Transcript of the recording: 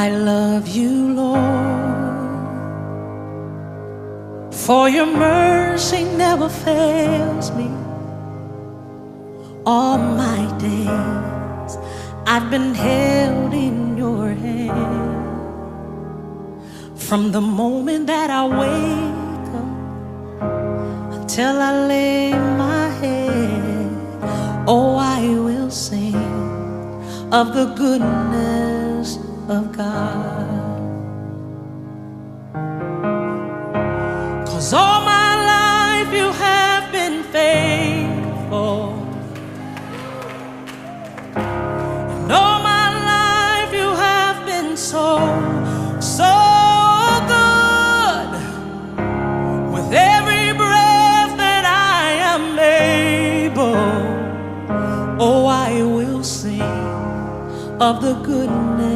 I love you, Lord, for your mercy never fails me. All my days I've been held in your hand. From the moment that I wake up until I lay my head, oh, I will sing of the goodness of God. 'Cause all my life you have been faithful, and all my life you have been so, so good. With every breath that I am able, oh, I will sing of the goodness